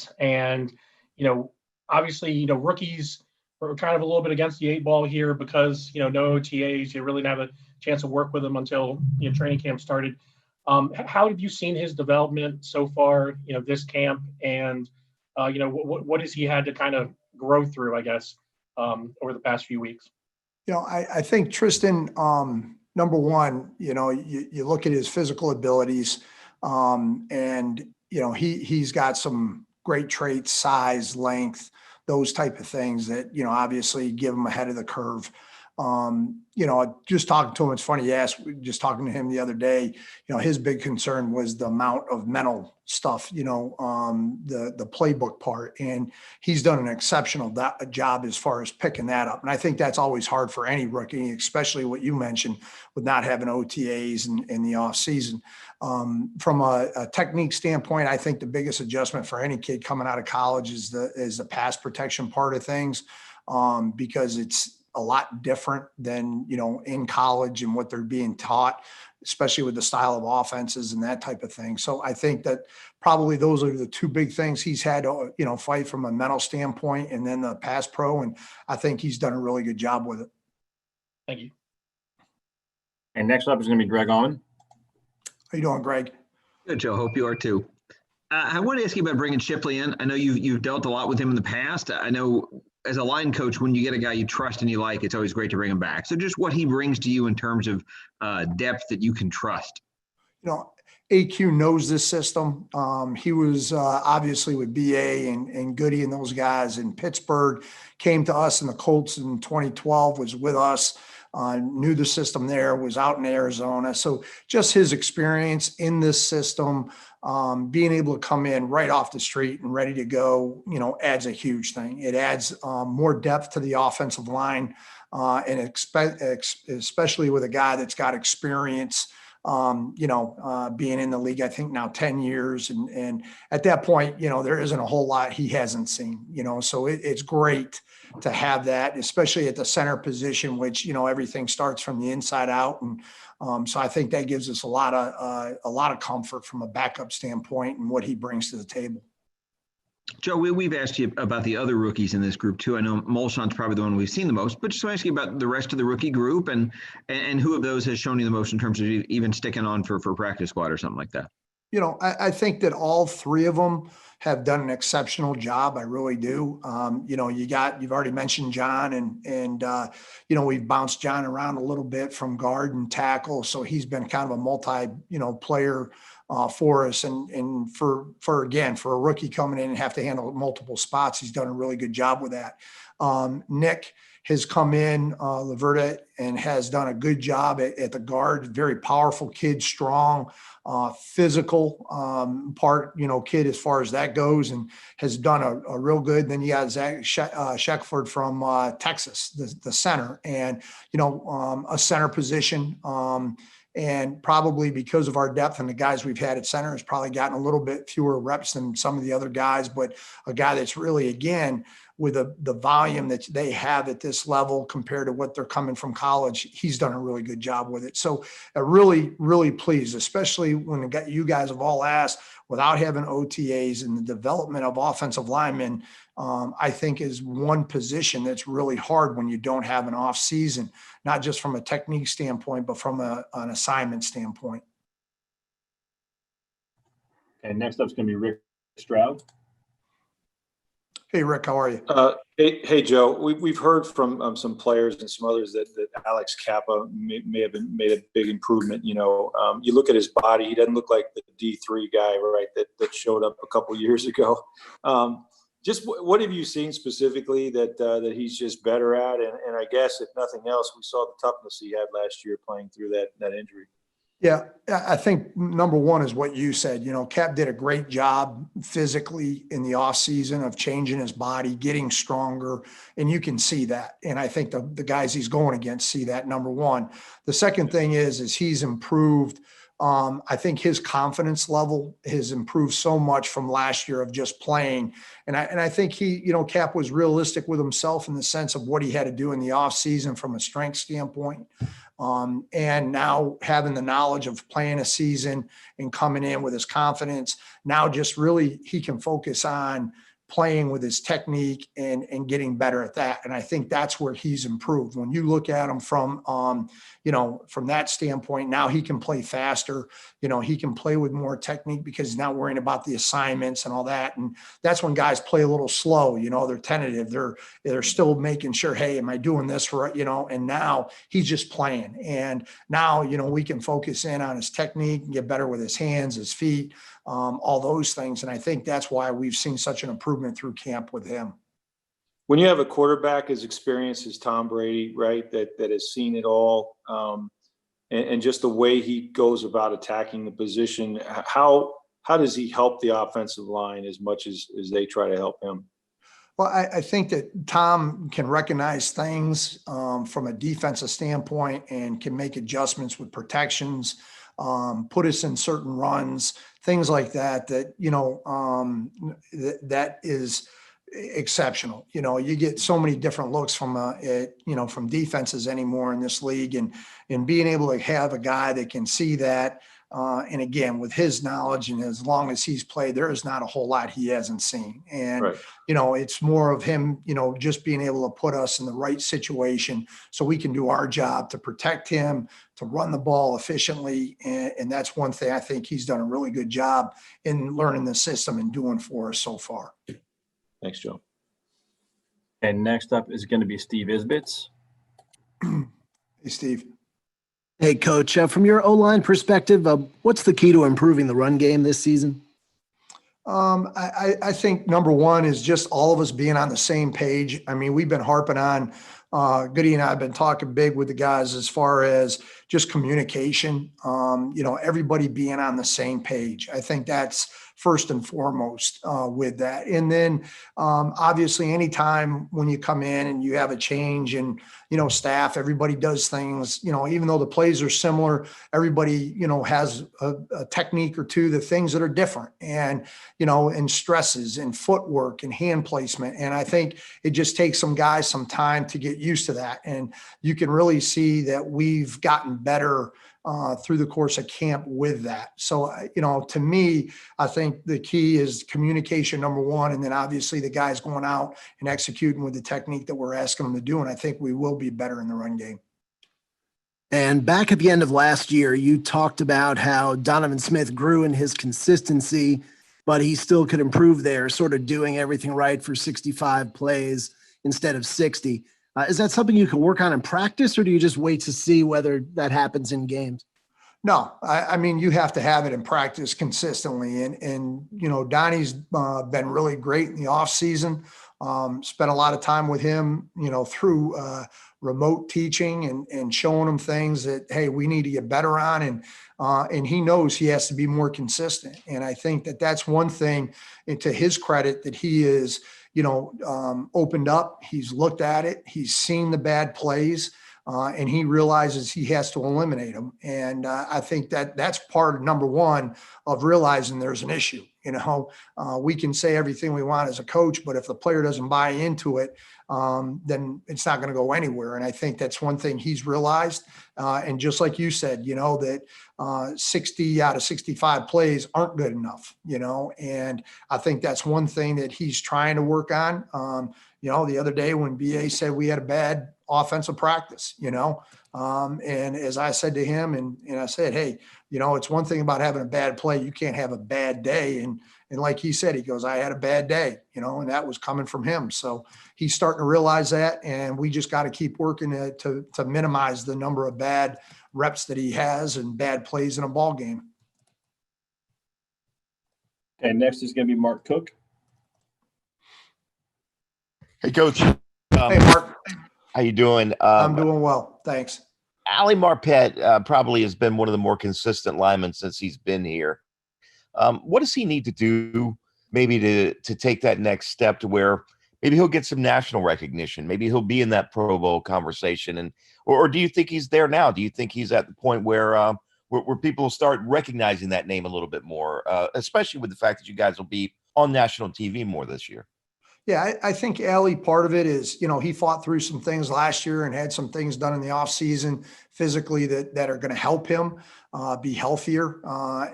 traits. And, obviously, rookies are kind of a little bit against the eight ball here because, no OTAs. You really didn't have a chance to work with him until, training camp started. How have you seen his development so far, this camp? And, what has he had to kind of grow through, I guess, over the past few weeks? I think Tristan, number one, you look at his physical abilities, and, he's got some great traits, size, length, those type of things that, obviously give him ahead of the curve. Just talking to him, it's funny you asked, just talking to him the other day, his big concern was the amount of mental stuff, the playbook part. And he's done an exceptional job as far as picking that up. And I think that's always hard for any rookie, especially what you mentioned with not having OTAs in the off season. From a technique standpoint, I think the biggest adjustment for any kid coming out of college is the pass protection part of things, because it's a lot different than, in college and what they're being taught, especially with the style of offenses and that type of thing. So I think that probably those are the two big things he's had to, fight from a mental standpoint, and then the pass pro. And I think he's done a really good job with it. Thank you. And next up is going to be Greg Owen. How you doing, Greg? Good, Joe. Hope you are too. I want to ask you about bringing Shipley in. I know you've dealt a lot with him in the past. I know as a line coach, when you get a guy you trust and you like, it's always great to bring him back. So just what he brings to you in terms of depth that you can trust. AQ knows this system. He was obviously with BA and Goody and those guys in Pittsburgh, came to us in the Colts in 2012, was with us, knew the system there, was out in Arizona. So just his experience in this system, being able to come in right off the street and ready to go, adds a huge thing. It adds more depth to the offensive line, and especially with a guy that's got experience, being in the league, I think now 10 years. And at that point, there isn't a whole lot he hasn't seen, so it's great to have that, especially at the center position, which, everything starts from the inside out. And so I think that gives us a lot of comfort from a backup standpoint and what he brings to the table. Joe, we've asked you about the other rookies in this group too. I know Molson's probably the one we've seen the most, but just want to ask you about the rest of the rookie group and who of those has shown you the most in terms of even sticking on for practice squad or something like that. I think that all three of them have done an exceptional job. I really do. You've already mentioned John and we've bounced John around a little bit from guard and tackle. So he's been kind of a multi, player for us. And for a rookie coming in and have to handle multiple spots, he's done a really good job with that. Nick has come in, Laverta, and has done a good job at the guard. Very powerful kid, strong, physical part, kid as far as that goes, and has done a real good. Then you got Zach Sheckford from Texas, the center, and, a center position. And probably because of our depth and the guys we've had at center has probably gotten a little bit fewer reps than some of the other guys, but a guy that's really, again, with the volume that they have at this level compared to what they're coming from college, he's done a really good job with it. So really, really pleased, especially when you guys have all asked, without having OTAs and the development of offensive linemen, I think is one position that's really hard when you don't have an off season, not just from a technique standpoint, but from an assignment standpoint. And next up is going to be Rick Stroud. Hey, Rick, how are you? Hey, Joe. We've heard from some players and some others that Alex Kappa may have made a big improvement. You look at his body; he doesn't look like the D3 guy, right? That showed up a couple years ago. Just what have you seen specifically that he's just better at? And I guess if nothing else, we saw the toughness he had last year playing through that injury. Yeah, I think number one is what you said. Cap did a great job physically in the off season of changing his body, getting stronger, and you can see that. And I think the guys he's going against see that, number one. The second thing is he's improved I think his confidence level has improved so much from last year of just playing. And I think he, Cap was realistic with himself in the sense of what he had to do in the offseason from a strength standpoint. And now having the knowledge of playing a season and coming in with his confidence, now just really he can focus on playing with his technique and getting better at that. And I think that's where he's improved. When you look at him from, from that standpoint, now he can play faster, he can play with more technique because he's not worrying about the assignments and all that. And that's when guys play a little slow, they're tentative. They're still making sure, hey, am I doing this right? And now he's just playing. And now, we can focus in on his technique and get better with his hands, his feet, all those things. And I think that's why we've seen such an improvement through camp with him. When you have a quarterback as experienced as Tom Brady, right, that has seen it all, and just the way he goes about attacking the position, how does he help the offensive line as much as they try to help him? Well, I think that Tom can recognize things from a defensive standpoint and can make adjustments with protections, put us in certain runs, things like that, that is exceptional. You get so many different looks from from defenses anymore in this league, and being able to have a guy that can see that. And again, with his knowledge and as long as he's played, there is not a whole lot he hasn't seen. And, right. It's more of him, just being able to put us in the right situation so we can do our job to protect him, to run the ball efficiently. And that's one thing I think he's done a really good job in learning the system and doing for us so far. Thanks, Joe. And next up is going to be Steve Isbitz. Hey, Steve. Hey, Coach, from your O-line perspective, what's the key to improving the run game this season? I think number one is just all of us being on the same page. I mean, we've been harping on, Goody and I have been talking big with the guys as far as just communication, everybody being on the same page. I think that's first and foremost with that. And then obviously anytime when you come in and you have a change and, staff, everybody does things, even though the plays are similar, everybody, has a technique or two, the things that are different and, and stresses and footwork and hand placement. And I think it just takes some guys some time to get used to that. And you can really see that we've gotten better through the course of camp with that. So, to me, I think the key is communication, number one, and then obviously the guys going out and executing with the technique that we're asking them to do. And I think we will be better in the run game. And back at the end of last year, you talked about how Donovan Smith grew in his consistency, but he still could improve there, sort of doing everything right for 65 plays instead of 60. Is that something you can work on in practice, or do you just wait to see whether that happens in games? No, I mean, you have to have it in practice consistently. And Donnie's been really great in the off season. Spent a lot of time with him, through remote teaching and showing him things that, hey, we need to get better on. And he knows he has to be more consistent. And I think that that's one thing, and to his credit, that he is, opened up. He's looked at it. He's seen the bad plays. And he realizes he has to eliminate them. And I think that that's part of number one of realizing there's an issue. We can say everything we want as a coach, but if the player doesn't buy into it, then it's not going to go anywhere. And I think that's one thing he's realized. And just like you said, that 60 out of 65 plays aren't good enough, and I think that's one thing that he's trying to work on. The other day when BA said we had a bad offensive practice, and as I said to him, and I said, hey, it's one thing about having a bad play. You can't have a bad day. And like he said, he goes, I had a bad day, and that was coming from him. So he's starting to realize that. And we just got to keep working to minimize the number of bad reps that he has and bad plays in a ball game. Okay, next is going to be Mark Cook. Hey, Coach. Hey, Mark. How you doing? I'm doing well. Thanks. Ali Marpet probably has been one of the more consistent linemen since he's been here. What does he need to do maybe to take that next step to where maybe he'll get some national recognition? Maybe he'll be in that Pro Bowl conversation. Or do you think he's there now? Do you think he's at the point where where people start recognizing that name a little bit more, especially with the fact that you guys will be on national TV more this year? Yeah, I think Allie, part of it is, he fought through some things last year and had some things done in the off season physically that are going to help him be healthier.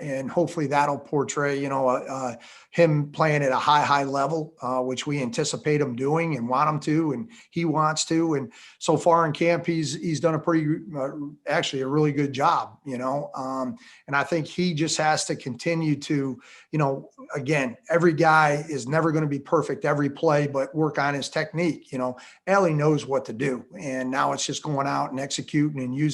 And hopefully that'll portray, him playing at a high level, which we anticipate him doing and want him to, and he wants to. And so far in camp, he's done actually a really good job, and I think he just has to continue to, again, every guy is never going to be perfect every play, but work on his technique. Allie knows what to do, and now it's just going out and executing and using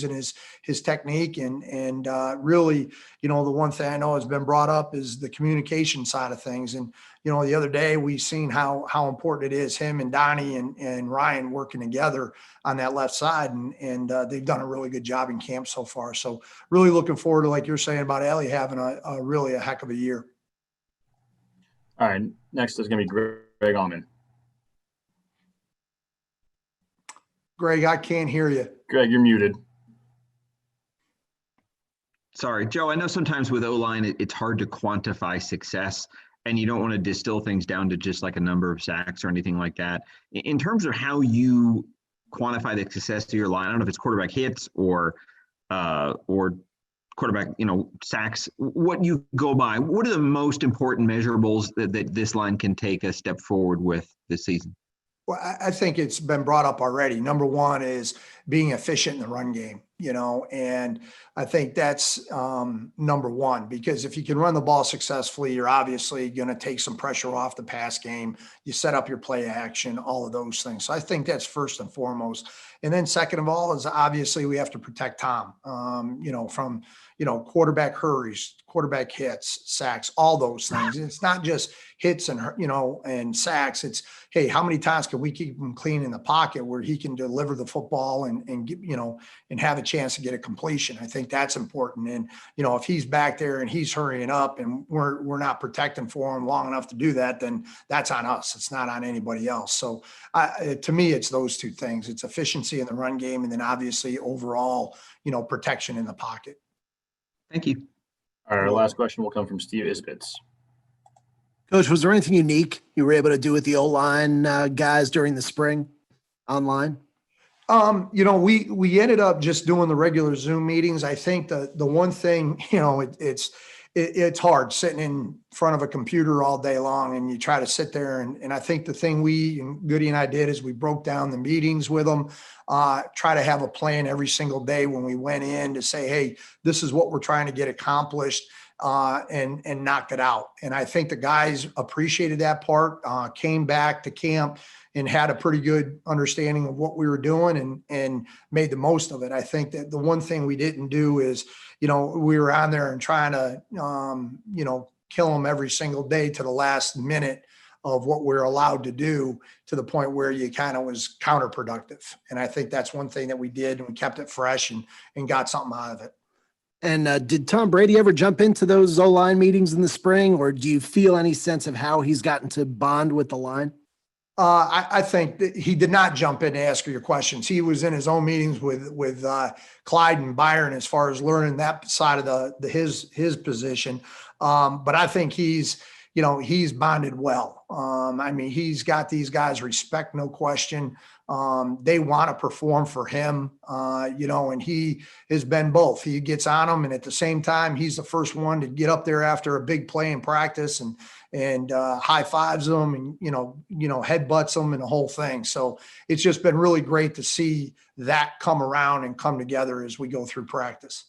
his technique. And really, the one thing I know has been brought up is the communication side of things. And, the other day we seen how important it is, him and Donnie and Ryan working together on that left side. And they've done a really good job in camp so far. So really looking forward to, like you're saying about Allie, having a really a heck of a year. All right. Next is going to be Greg Allman. Greg, I can't hear you. Greg, you're muted. Sorry, Joe, I know sometimes with O-line, it's hard to quantify success, and you don't want to distill things down to just like a number of sacks or anything like that. In terms of how you quantify the success of your line, I don't know if it's quarterback hits or quarterback, sacks, what you go by, what are the most important measurables that this line can take a step forward with this season? Well, I think it's been brought up already. Number one is being efficient in the run game, and I think that's number one, because if you can run the ball successfully, you're obviously going to take some pressure off the pass game. You set up your play action, all of those things. So I think that's first and foremost. And then second of all is obviously we have to protect Tom, from, quarterback hurries, quarterback hits, sacks, all those things. It's not just hits and sacks. It's, hey, how many times can we keep him clean in the pocket where he can deliver the football and get, and have a chance to get a completion? I think that's important. And, if he's back there and he's hurrying up and we're not protecting for him long enough to do that, then that's on us. It's not on anybody else. So to me, it's those two things. It's efficiency in the run game, and then obviously overall, protection in the pocket. Thank you. All right, our last question will come from Steve Isbitz. Coach, was there anything unique you were able to do with the O-line guys during the spring online? We ended up just doing the regular Zoom meetings. I think the one thing, it's hard sitting in front of a computer all day long and you try to sit there. And I think the thing Goody and I did is we broke down the meetings with them, try to have a plan every single day when we went in to say, hey, this is what we're trying to get accomplished, and knocked it out. And I think the guys appreciated that part, came back to camp and had a pretty good understanding of what we were doing and made the most of it. I think that the one thing we didn't do is, we were on there and trying to, kill them every single day to the last minute of what we're allowed to do, to the point where you kind of was counterproductive. And I think that's one thing that we did, and we kept it fresh and got something out of it. And did Tom Brady ever jump into those O-line meetings in the spring, or do you feel any sense of how he's gotten to bond with the line? I think that he did not jump in to ask your questions. He was in his own meetings with Clyde and Byron as far as learning that side of his position. But I think he's bonded well. He's got these guys respect, no question. They want to perform for him, and he has been both. He gets on them, and at the same time, he's the first one to get up there after a big play in practice and high fives them and, headbutts them and the whole thing. So it's just been really great to see that come around and come together as we go through practice.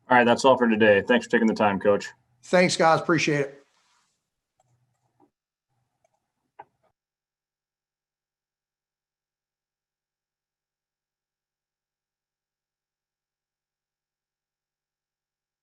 All right, that's all for today. Thanks for taking the time, Coach. Thanks, guys. Appreciate it.